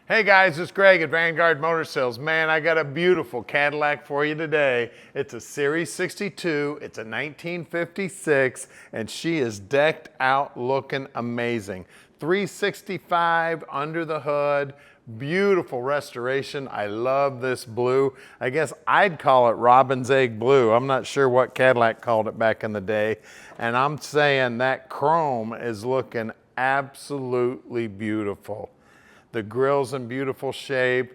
Hey guys, it's Greg at Vanguard Motor Sales. Man, I got a beautiful Cadillac for you today. It's a Series 62, it's a 1956, and she is decked out looking amazing. 365 under the hood, beautiful restoration. I love this blue. I guess I'd call it robin's egg blue. I'm not sure what Cadillac called it back in the day. And I'm saying that chrome is looking absolutely beautiful. The grill's in beautiful shape.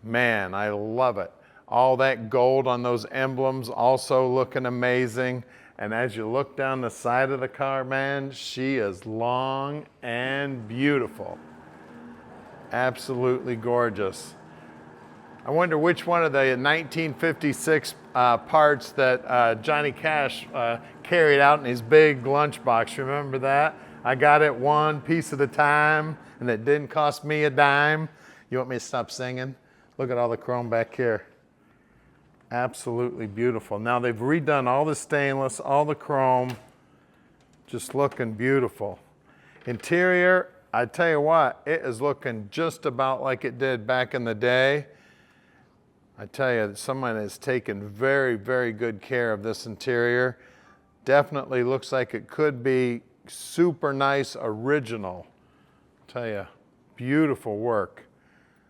Man, I love it. All that gold on those emblems also looking amazing. And as you look down the side of the car, man, she is long and beautiful. Absolutely gorgeous. I wonder which one of the 1956 parts that Johnny Cash carried out in his big lunchbox. Remember that? I got it one piece at a time, and it didn't cost me a dime. You want me to stop singing? Look at all the chrome back here. Absolutely beautiful. Now they've redone all the stainless, all the chrome, just looking beautiful. Interior, I tell you what, it is looking just about like it did back in the day. I tell you, someone has taken very, very good care of this interior. Definitely looks like it could be super nice original. Tell you, beautiful work.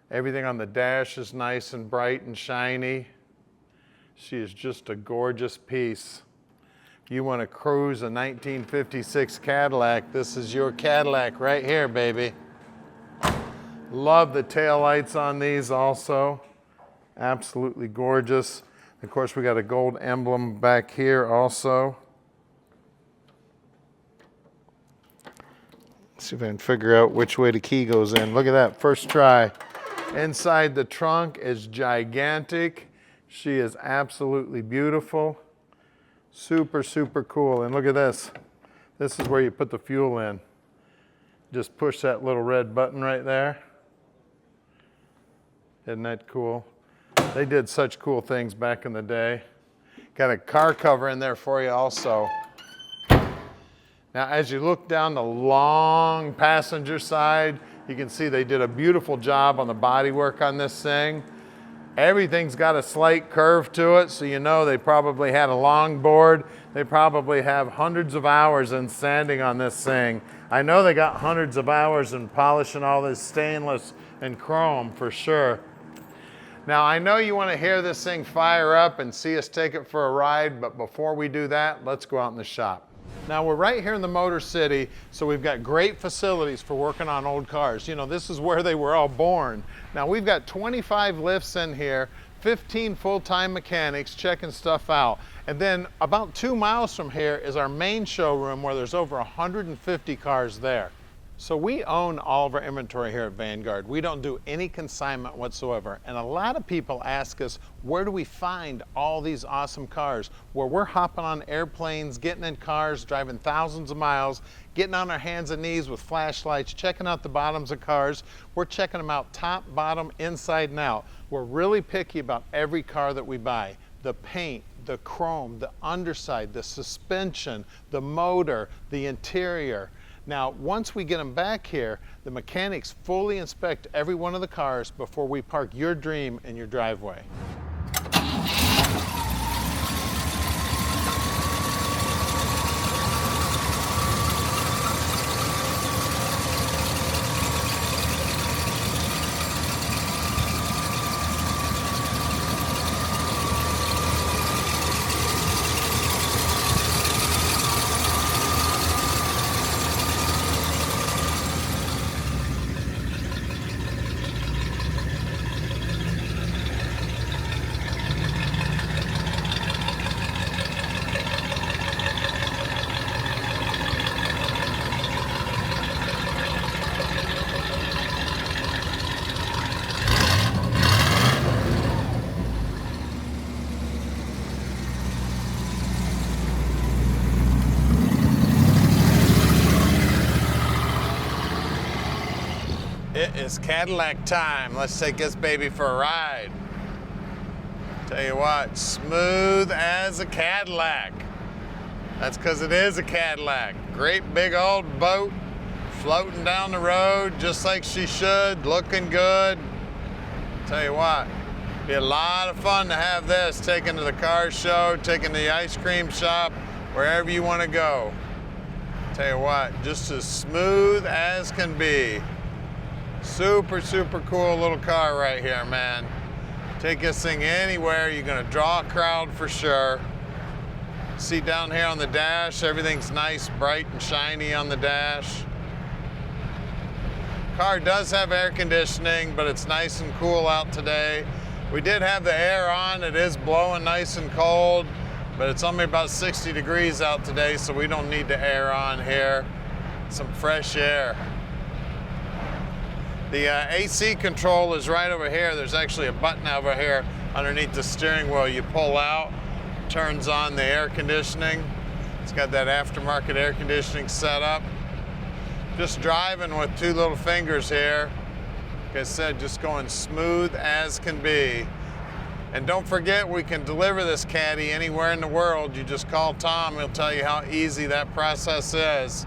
Everything on the dash is nice and bright and shiny. She is just a gorgeous piece. If you want to cruise a 1956 Cadillac, this is your Cadillac right here, baby. Love the taillights on these also. Absolutely gorgeous. Of course, we got a gold emblem back here also. See if I can figure out which way the key goes in. Look at that, first try. Inside the trunk is gigantic. She is absolutely beautiful. Super, super cool. And look at this. This is where you put the fuel in. Just push that little red button right there. Isn't that cool? They did such cool things back in the day. Got a car cover in there for you also. Now, as you look down the long passenger side, you can see they did a beautiful job on the bodywork on this thing. Everything's got a slight curve to it, so you know they probably had a long board. They probably have hundreds of hours in sanding on this thing. I know they got hundreds of hours in polishing all this stainless and chrome for sure. Now, I know you want to hear this thing fire up and see us take it for a ride, but before we do that, let's go out in the shop. Now we're right here in the Motor City, so we've got great facilities for working on old cars. You know, this is where they were all born. Now we've got 25 lifts in here, 15 full-time mechanics checking stuff out. And then about 2 miles from here is our main showroom where there's over 150 cars there. So we own all of our inventory here at Vanguard. We don't do any consignment whatsoever. And a lot of people ask us, where do we find all these awesome cars? Well, we're hopping on airplanes, getting in cars, driving thousands of miles, getting on our hands and knees with flashlights, checking out the bottoms of cars. We're checking them out top, bottom, inside and out. We're really picky about every car that we buy. The paint, the chrome, the underside, the suspension, the motor, the interior. Now, once we get them back here, the mechanics fully inspect every one of the cars before we park your dream in your driveway. It is Cadillac time. Let's take this baby for a ride. Tell you what, smooth as a Cadillac. That's because it is a Cadillac. Great big old boat, floating down the road just like she should, looking good. Tell you what, be a lot of fun to have this taken to the car show, taken to the ice cream shop, wherever you want to go. Tell you what, just as smooth as can be. Super, super cool little car right here, man. Take this thing anywhere, you're gonna draw a crowd for sure. See down here on the dash, everything's nice, bright and shiny on the dash. Car does have air conditioning, but it's nice and cool out today. We did have the air on, it is blowing nice and cold, but it's only about 60 degrees out today, so we don't need the air on here. Some fresh air. The AC control is right over here. There's actually a button over here underneath the steering wheel. You pull out, turns on the air conditioning. It's got that aftermarket air conditioning set up. Just driving with two little fingers here. Like I said, just going smooth as can be. And don't forget, we can deliver this Caddy anywhere in the world. You just call Tom, he'll tell you how easy that process is.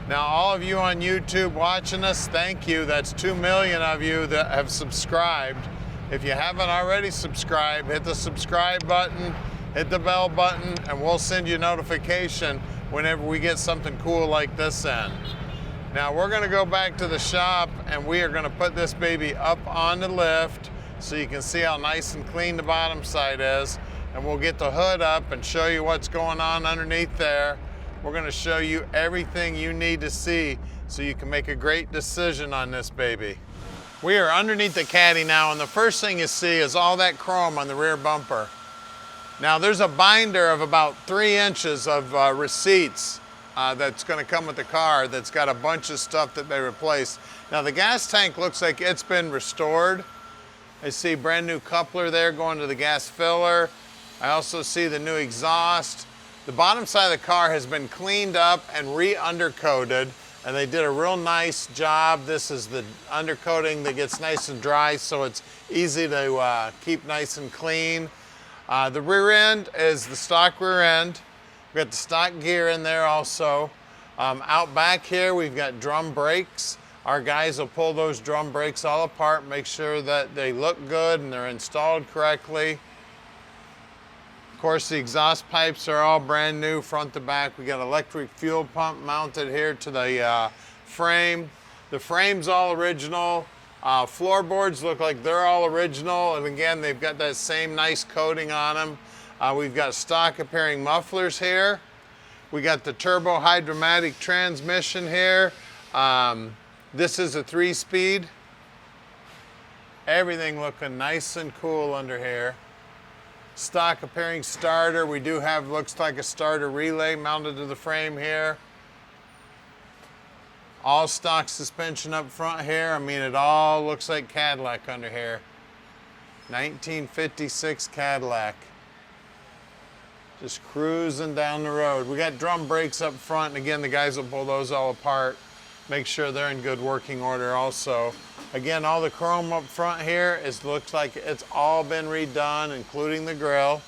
Now, all of you on YouTube watching us, thank you. That's 2 million of you that have subscribed. If you haven't already subscribed, hit the subscribe button, hit the bell button, and we'll send you a notification whenever we get something cool like this in. Now, we're gonna go back to the shop and we are gonna put this baby up on the lift so you can see how nice and clean the bottom side is. And we'll get the hood up and show you what's going on underneath there. We're gonna show you everything you need to see so you can make a great decision on this baby. We are underneath the Caddy now, and the first thing you see is all that chrome on the rear bumper. Now there's a binder of about 3 inches of receipts that's gonna come with the car that's got a bunch of stuff that they replaced. Now the gas tank looks like it's been restored. I see brand new coupler there going to the gas filler. I also see the new exhaust. The bottom side of the car has been cleaned up and re-undercoated, and they did a real nice job. This is the undercoating that gets nice and dry, so it's easy to keep nice and clean. The rear end is the stock rear end. We've got the stock gear in there also. Out back here, we've got drum brakes. Our guys will pull those drum brakes all apart, make sure that they look good and they're installed correctly. Of course, the exhaust pipes are all brand new front to back. We got electric fuel pump mounted here to the frame. The frame's all original. Floorboards look like they're all original, and again, they've got that same nice coating on them. We've got stock appearing mufflers here. We got the turbo hydromatic transmission here. This is a 3-speed. Everything looking nice and cool under here. Stock appearing starter. We do have, looks like a starter relay mounted to the frame here. All stock suspension up front here. I mean, it all looks like Cadillac under here. 1956 Cadillac. Just cruising down the road. We got drum brakes up front, and again, the guys will pull those all apart. Make sure they're in good working order also. Again, all the chrome up front here looks like it's all been redone, including the grille.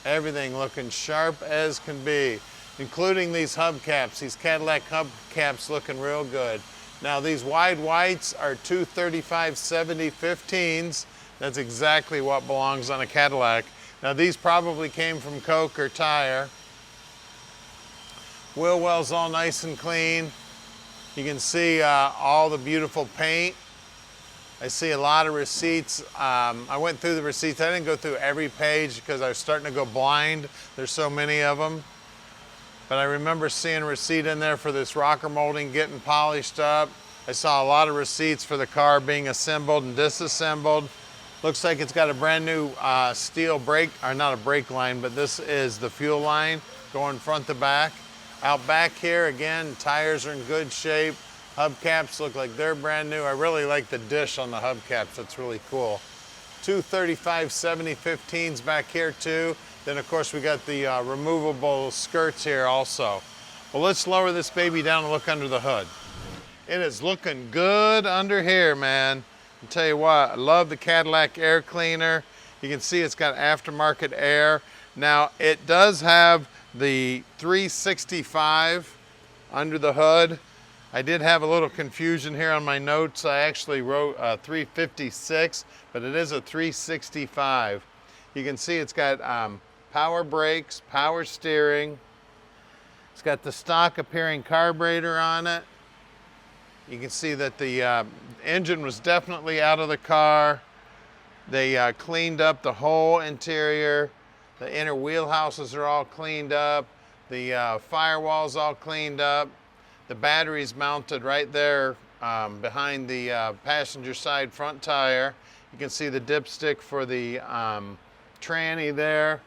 Everything looking sharp as can be, including these hubcaps. These Cadillac hubcaps looking real good. Now these wide whites are 235/70/15s. That's exactly what belongs on a Cadillac. Now these probably came from Coke or Tire. Wheel well's all nice and clean. You can see all the beautiful paint. I see a lot of receipts. I went through the receipts. I didn't go through every page because I was starting to go blind. There's so many of them. But I remember seeing a receipt in there for this rocker molding getting polished up. I saw a lot of receipts for the car being assembled and disassembled. Looks like it's got a brand new steel brake, or not a brake line, but this is the fuel line going front to back. Out back here, again, tires are in good shape. Hubcaps look like they're brand new. I really like the dish on the hubcaps. That's really cool. 235/70/15s back here too. Then of course we got the removable skirts here also. Well, let's lower this baby down and look under the hood. It is looking good under here, man. I'll tell you what, I love the Cadillac air cleaner. You can see it's got aftermarket air. Now it does have the 365 under the hood. I did have a little confusion here on my notes. I actually wrote 356, but it is a 365. You can see it's got power brakes, power steering. It's got the stock appearing carburetor on it. You can see that the engine was definitely out of the car. They cleaned up the whole interior. The inner wheelhouses are all cleaned up. The firewall's all cleaned up. The battery's mounted right there behind the passenger side front tire. You can see the dipstick for the tranny there.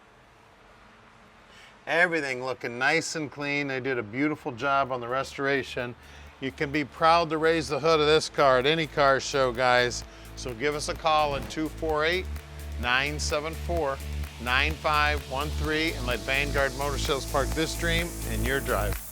Everything looking nice and clean. They did a beautiful job on the restoration. You can be proud to raise the hood of this car at any car show, guys. So give us a call at 248-974-9513 and let Vanguard Motor Sales park this dream in your drive.